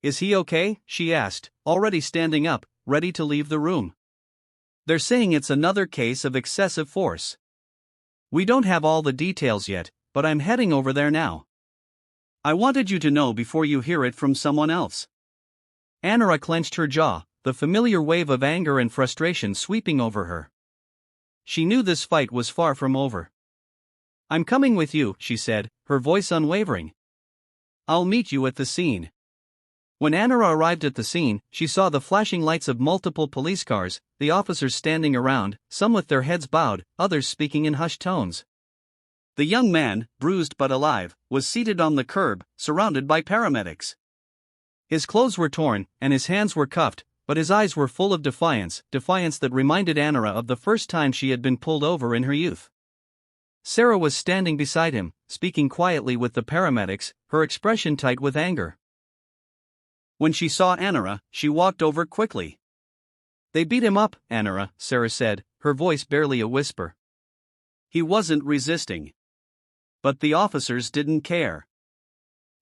Speaker 1: "Is he okay?" she asked, already standing up, ready to leave the room. "They're saying it's another case of excessive force. We don't have all the details yet, but I'm heading over there now. I wanted you to know before you hear it from someone else." Anara clenched her jaw, the familiar wave of anger and frustration sweeping over her. She knew this fight was far from over. "I'm coming with you," she said, her voice unwavering. "I'll meet you at the scene." When Anara arrived at the scene, she saw the flashing lights of multiple police cars, the officers standing around, some with their heads bowed, others speaking in hushed tones. The young man, bruised but alive, was seated on the curb, surrounded by paramedics. His clothes were torn, and his hands were cuffed, but his eyes were full of defiance that reminded Anara of the first time she had been pulled over in her youth. Sarah was standing beside him, speaking quietly with the paramedics, her expression tight with anger. When she saw Anara, she walked over quickly. "They beat him up, Anara," Sarah said, her voice barely a whisper. "He wasn't resisting. But the officers didn't care.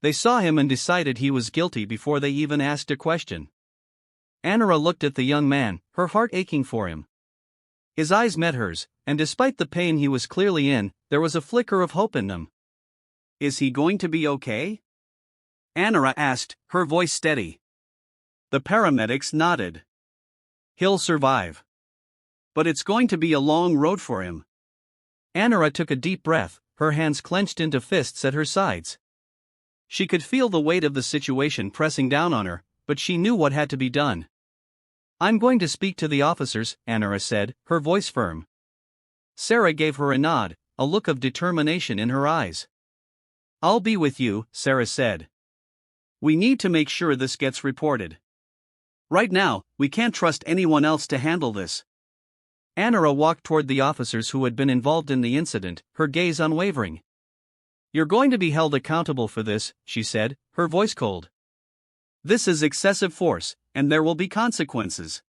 Speaker 1: They saw him and decided he was guilty before they even asked a question." Anara looked at the young man, her heart aching for him. His eyes met hers, and despite the pain he was clearly in, there was a flicker of hope in them. Is he going to be okay? Anara asked, her voice steady. The paramedics nodded. He'll survive. But it's going to be a long road for him. Anara took a deep breath, her hands clenched into fists at her sides. She could feel the weight of the situation pressing down on her, but she knew what had to be done. I'm going to speak to the officers, Anara said, her voice firm. Sarah gave her a nod, a look of determination in her eyes. I'll be with you, Sarah said. We need to make sure this gets reported. Right now, we can't trust anyone else to handle this. Anara walked toward the officers who had been involved in the incident, her gaze unwavering. You're going to be held accountable for this, she said, her voice cold. This is excessive force, and there will be consequences.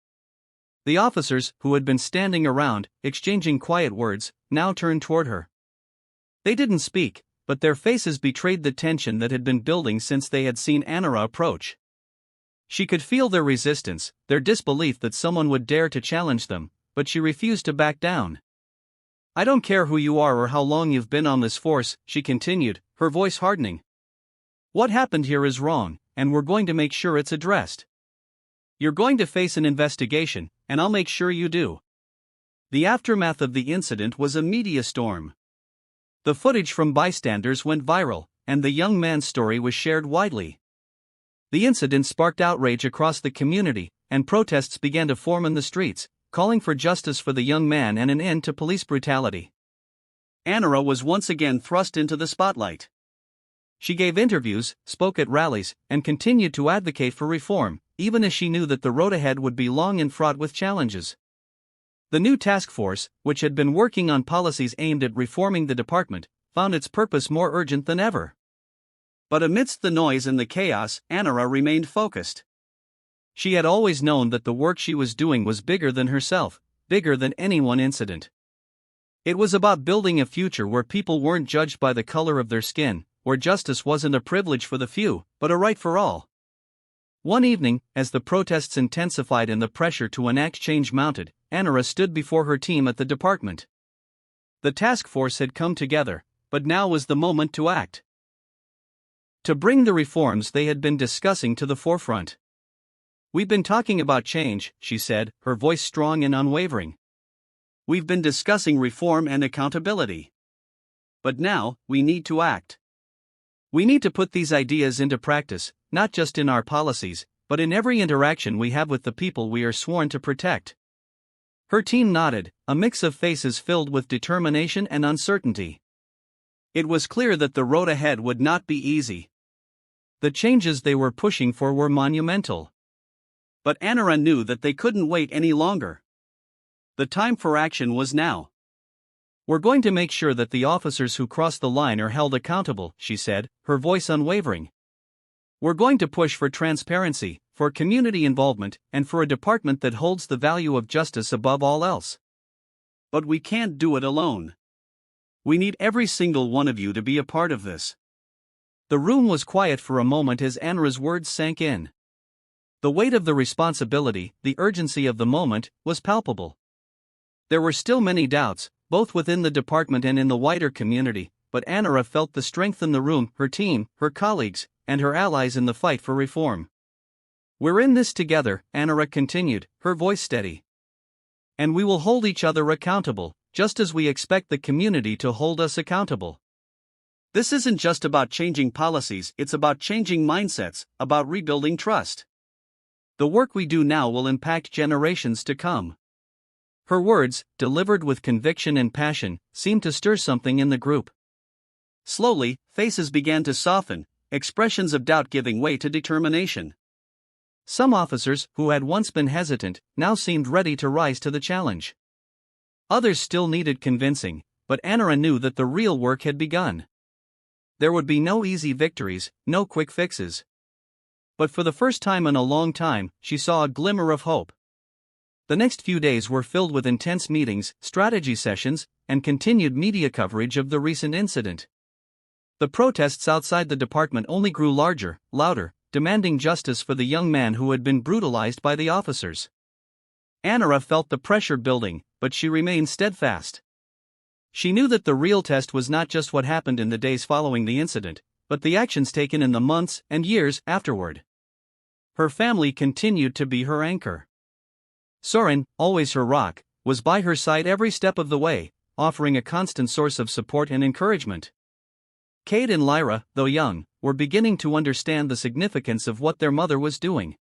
Speaker 1: The officers, who had been standing around, exchanging quiet words, now turned toward her. They didn't speak, but their faces betrayed the tension that had been building since they had seen Anara approach. She could feel their resistance, their disbelief that someone would dare to challenge them, but she refused to back down. I don't care who you are or how long you've been on this force, she continued, her voice hardening. What happened here is wrong, and we're going to make sure it's addressed. You're going to face an investigation, and I'll make sure you do. The aftermath of the incident was a media storm. The footage from bystanders went viral, and the young man's story was shared widely. The incident sparked outrage across the community, and protests began to form in the streets, calling for justice for the young man and an end to police brutality. Anara was once again thrust into the spotlight. She gave interviews, spoke at rallies, and continued to advocate for reform, even as she knew that the road ahead would be long and fraught with challenges. The new task force, which had been working on policies aimed at reforming the department, found its purpose more urgent than ever. But amidst the noise and the chaos, Anara remained focused. She had always known that the work she was doing was bigger than herself, bigger than any one incident. It was about building a future where people weren't judged by the color of their skin, where justice wasn't a privilege for the few, but a right for all. One evening, as the protests intensified and the pressure to enact change mounted, Anara stood before her team at the department. The task force had come together, but now was the moment to act. To bring the reforms they had been discussing to the forefront. We've been talking about change, she said, her voice strong and unwavering. We've been discussing reform and accountability. But now, we need to act. We need to put these ideas into practice, not just in our policies, but in every interaction we have with the people we are sworn to protect. Her team nodded, a mix of faces filled with determination and uncertainty. It was clear that the road ahead would not be easy. The changes they were pushing for were monumental. But Anara knew that they couldn't wait any longer. The time for action was now. We're going to make sure that the officers who cross the line are held accountable, she said, her voice unwavering. We're going to push for transparency, for community involvement, and for a department that holds the value of justice above all else. But we can't do it alone. We need every single one of you to be a part of this. The room was quiet for a moment as Anara's words sank in. The weight of the responsibility, the urgency of the moment, was palpable. There were still many doubts, both within the department and in the wider community, but Anara felt the strength in the room, her team, her colleagues, and her allies in the fight for reform. We're in this together, Anara continued, her voice steady. And we will hold each other accountable, just as we expect the community to hold us accountable. This isn't just about changing policies, it's about changing mindsets, about rebuilding trust. The work we do now will impact generations to come. Her words, delivered with conviction and passion, seemed to stir something in the group. Slowly, faces began to soften, expressions of doubt giving way to determination. Some officers, who had once been hesitant, now seemed ready to rise to the challenge. Others still needed convincing, but Anara knew that the real work had begun. There would be no easy victories, no quick fixes. But for the first time in a long time, she saw a glimmer of hope. The next few days were filled with intense meetings, strategy sessions, and continued media coverage of the recent incident. The protests outside the department only grew larger, louder, demanding justice for the young man who had been brutalized by the officers. Anara felt the pressure building, but she remained steadfast. She knew that the real test was not just what happened in the days following the incident, but the actions taken in the months and years afterward. Her family continued to be her anchor. Soren, always her rock, was by her side every step of the way, offering a constant source of support and encouragement. Kate and Lyra, though young, were beginning to understand the significance of what their mother was doing.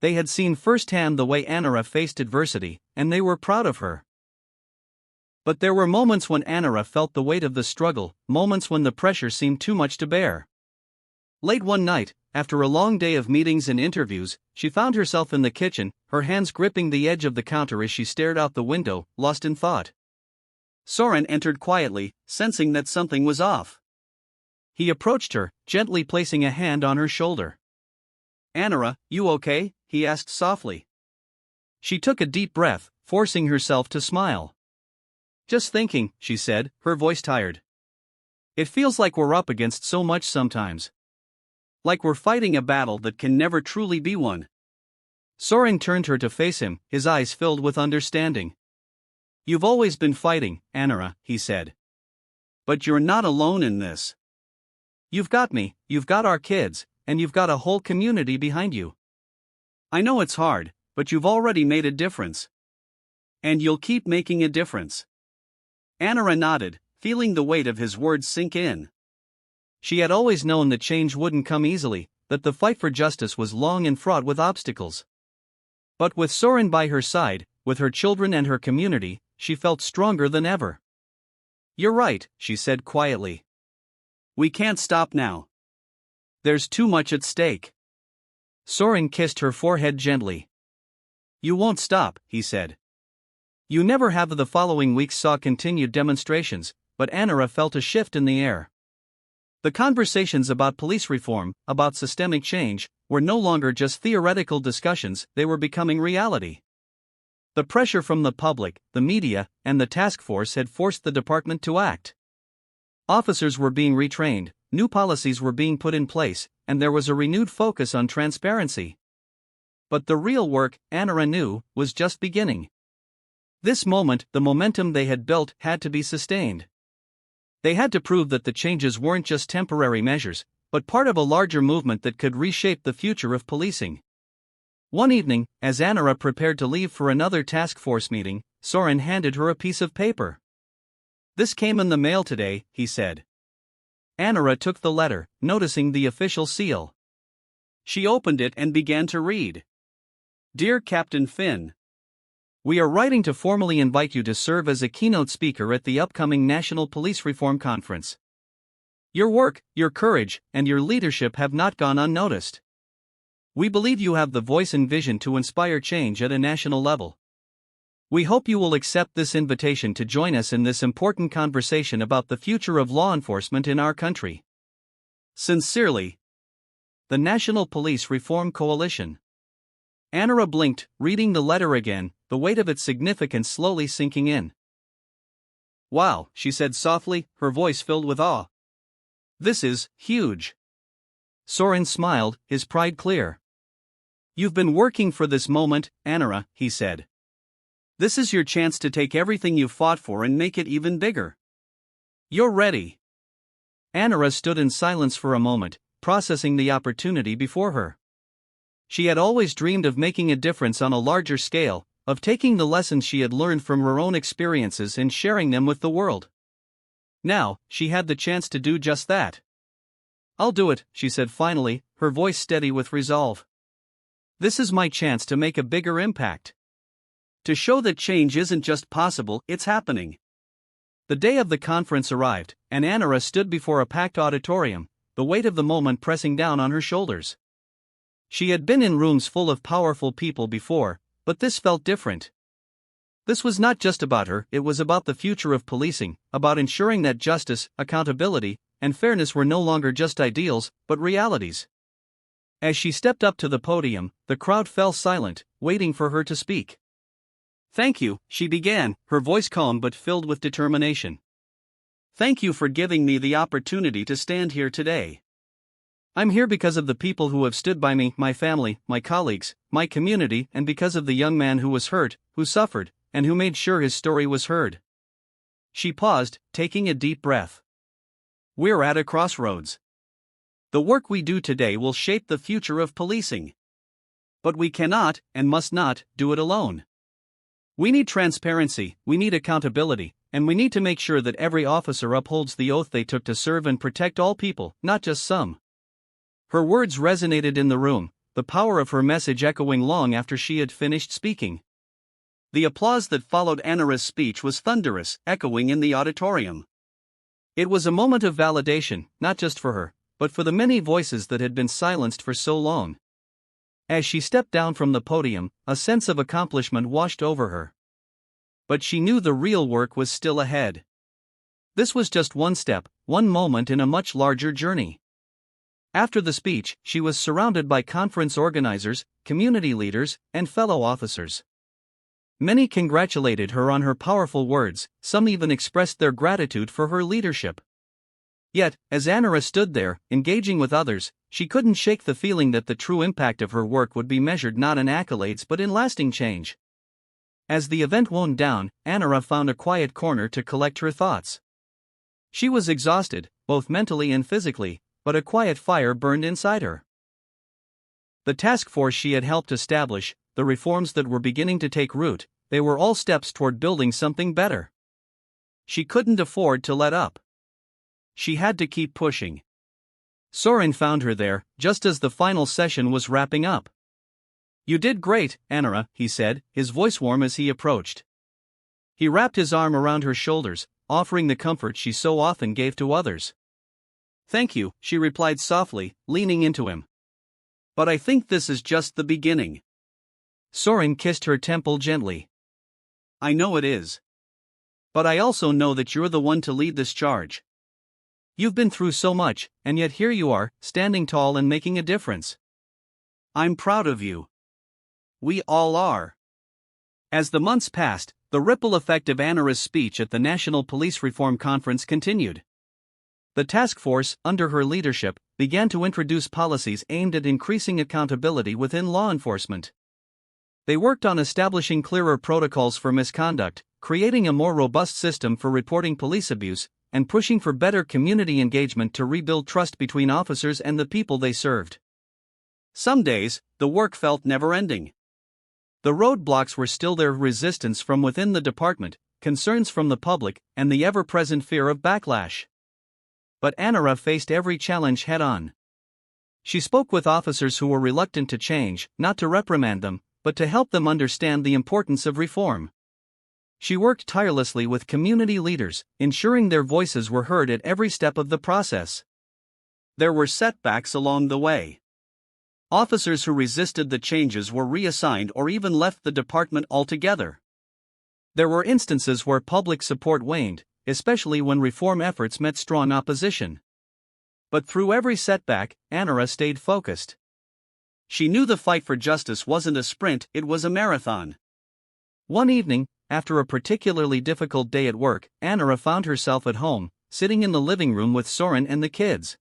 Speaker 1: They had seen firsthand the way Anara faced adversity, and they were proud of her. But there were moments when Anara felt the weight of the struggle, moments when the pressure seemed too much to bear. Late one night, after a long day of meetings and interviews, she found herself in the kitchen, her hands gripping the edge of the counter as she stared out the window, lost in thought. Soren entered quietly, sensing that something was off. He approached her, gently placing a hand on her shoulder. "Anara, you okay?" he asked softly. She took a deep breath, forcing herself to smile. "Just thinking," she said, her voice tired. "It feels like we're up against so much sometimes. Like we're fighting a battle that can never truly be won." Soren turned her to face him, his eyes filled with understanding. "You've always been fighting, Anara," he said. "But you're not alone in this. You've got me, you've got our kids, and you've got a whole community behind you. I know it's hard, but you've already made a difference. And you'll keep making a difference." Anara nodded, feeling the weight of his words sink in. She had always known that change wouldn't come easily, that the fight for justice was long and fraught with obstacles. But with Soren by her side, with her children and her community, she felt stronger than ever. "You're right," she said quietly. "We can't stop now. There's too much at stake." Soren kissed her forehead gently. "You won't stop," he said. "You never have." The following weeks saw continued demonstrations, but Anara felt a shift in the air. The conversations about police reform, about systemic change, were no longer just theoretical discussions, they were becoming reality. The pressure from the public, the media, and the task force had forced the department to act. Officers were being retrained, new policies were being put in place, and there was a renewed focus on transparency. But the real work, Anara knew, was just beginning. This moment, the momentum they had built, had to be sustained. They had to prove that the changes weren't just temporary measures, but part of a larger movement that could reshape the future of policing. One evening, as Anara prepared to leave for another task force meeting, Soren handed her a piece of paper. "This came in the mail today," he said. Anara took the letter, noticing the official seal. She opened it and began to read. "Dear Captain Finn, we are writing to formally invite you to serve as a keynote speaker at the upcoming National Police Reform Conference. Your work, your courage, and your leadership have not gone unnoticed. We believe you have the voice and vision to inspire change at a national level. We hope you will accept this invitation to join us in this important conversation about the future of law enforcement in our country. Sincerely, the National Police Reform Coalition." Anara blinked, reading the letter again, the weight of its significance slowly sinking in. "Wow," she said softly, her voice filled with awe. "This is huge." Soren smiled, his pride clear. "You've been working for this moment, Anara," he said. "This is your chance to take everything you've fought for and make it even bigger. You're ready." Anara stood in silence for a moment, processing the opportunity before her. She had always dreamed of making a difference on a larger scale, of taking the lessons she had learned from her own experiences and sharing them with the world. Now, she had the chance to do just that. "I'll do it," she said finally, her voice steady with resolve. "This is my chance to make a bigger impact. To show that change isn't just possible, it's happening." The day of the conference arrived, and Anara stood before a packed auditorium, the weight of the moment pressing down on her shoulders. She had been in rooms full of powerful people before, but this felt different. This was not just about her, it was about the future of policing, about ensuring that justice, accountability, and fairness were no longer just ideals, but realities. As she stepped up to the podium, the crowd fell silent, waiting for her to speak. "Thank you," she began, her voice calm but filled with determination. "Thank you for giving me the opportunity to stand here today. I'm here because of the people who have stood by me, my family, my colleagues, my community, and because of the young man who was hurt, who suffered, and who made sure his story was heard. She paused, taking a deep breath. We're at a crossroads. The work we do today will shape the future of policing. But we cannot, and must not, do it alone. We need transparency, we need accountability, and we need to make sure that every officer upholds the oath they took to serve and protect all people, not just some. Her words resonated in the room, the power of her message echoing long after she had finished speaking. The applause that followed Anara's speech was thunderous, echoing in the auditorium. It was a moment of validation, not just for her, but for the many voices that had been silenced for so long. As she stepped down from the podium, a sense of accomplishment washed over her. But she knew the real work was still ahead. This was just one step, one moment in a much larger journey. After the speech, she was surrounded by conference organizers, community leaders, and fellow officers. Many congratulated her on her powerful words, some even expressed their gratitude for her leadership. Yet, as Anara stood there, engaging with others, she couldn't shake the feeling that the true impact of her work would be measured not in accolades but in lasting change. As the event wound down, Anara found a quiet corner to collect her thoughts. She was exhausted, both mentally and physically, but a quiet fire burned inside her. The task force she had helped establish, the reforms that were beginning to take root, they were all steps toward building something better. She couldn't afford to let up. She had to keep pushing. Soren found her there, just as the final session was wrapping up. "You did great, Anara," he said, his voice warm as he approached. He wrapped his arm around her shoulders, offering the comfort she so often gave to others. "Thank you," she replied softly, leaning into him. "But I think this is just the beginning." Soren kissed her temple gently. "I know it is. But I also know that you're the one to lead this charge. You've been through so much, and yet here you are, standing tall and making a difference. I'm proud of you. We all are." As the months passed, the ripple effect of Anara's speech at the National Police Reform Conference continued. The task force, under her leadership, began to introduce policies aimed at increasing accountability within law enforcement. They worked on establishing clearer protocols for misconduct, creating a more robust system for reporting police abuse, and pushing for better community engagement to rebuild trust between officers and the people they served. Some days, the work felt never-ending. The roadblocks were still there: resistance from within the department, concerns from the public, and the ever-present fear of backlash. But Anara faced every challenge head-on. She spoke with officers who were reluctant to change, not to reprimand them, but to help them understand the importance of reform. She worked tirelessly with community leaders, ensuring their voices were heard at every step of the process. There were setbacks along the way. Officers who resisted the changes were reassigned or even left the department altogether. There were instances where public support waned, especially when reform efforts met strong opposition. But through every setback, Anara stayed focused. She knew the fight for justice wasn't a sprint, it was a marathon. One evening, after a particularly difficult day at work, Anara found herself at home, sitting in the living room with Soren and the kids.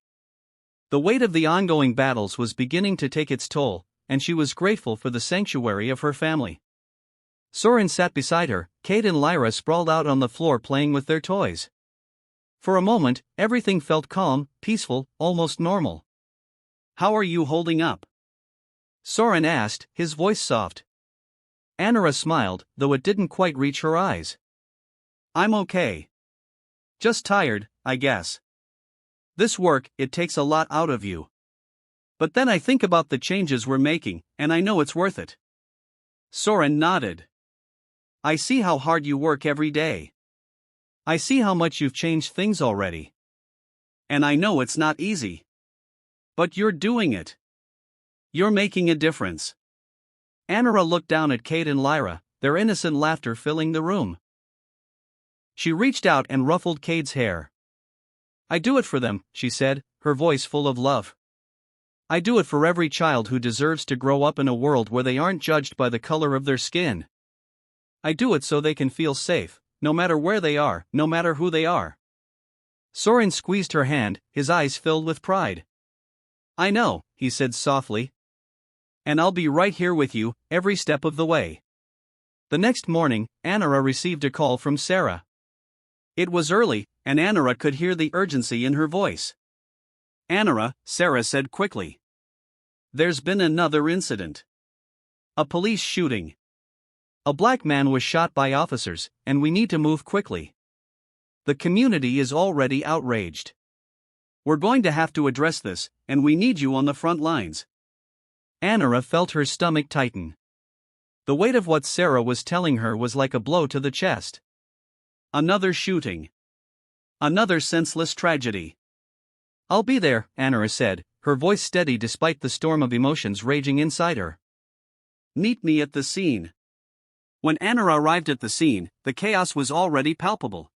Speaker 1: The weight of the ongoing battles was beginning to take its toll, and she was grateful for the sanctuary of her family. Soren sat beside her, Kate and Lyra sprawled out on the floor playing with their toys. For a moment, everything felt calm, peaceful, almost normal. "How are you holding up?" Soren asked, his voice soft. Anara smiled, though it didn't quite reach her eyes. "I'm okay. Just tired, I guess. This work, it takes a lot out of you. But then I think about the changes we're making, and I know it's worth it." Soren nodded. "I see how hard you work every day. I see how much you've changed things already. And I know it's not easy. But you're doing it. You're making a difference." Anara looked down at Kate and Lyra, their innocent laughter filling the room. She reached out and ruffled Kate's hair. "I do it for them," she said, her voice full of love. "I do it for every child who deserves to grow up in a world where they aren't judged by the color of their skin. I do it so they can feel safe, no matter where they are, no matter who they are." Soren squeezed her hand, his eyes filled with pride. "I know," he said softly. "And I'll be right here with you, every step of the way." The next morning, Anara received a call from Sarah. It was early, and Anara could hear the urgency in her voice. Anara, Sarah said quickly. There's been another incident. A police shooting. A black man was shot by officers, and we need to move quickly. The community is already outraged. We're going to have to address this, and we need you on the front lines. Anara felt her stomach tighten. The weight of what Sarah was telling her was like a blow to the chest. Another shooting. Another senseless tragedy. I'll be there, Anara said, her voice steady despite the storm of emotions raging inside her. Meet me at the scene. When Anara arrived at the scene, the chaos was already palpable.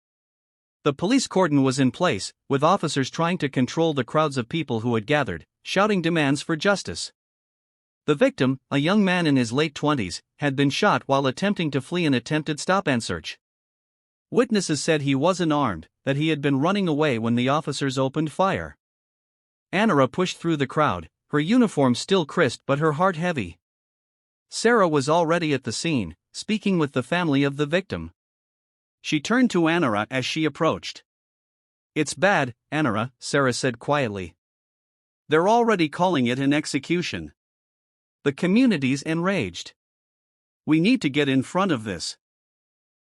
Speaker 1: The police cordon was in place, with officers trying to control the crowds of people who had gathered, shouting demands for justice. The victim, a young man in his late 20s, had been shot while attempting to flee an attempted stop-and-search. Witnesses said he wasn't armed, that he had been running away when the officers opened fire. Anara pushed through the crowd, her uniform still crisp but her heart heavy. Sarah was already at the scene, speaking with the family of the victim. She turned to Anara as she approached. It's bad, Anara, Sarah said quietly. They're already calling it an execution. The community's enraged. We need to get in front of this.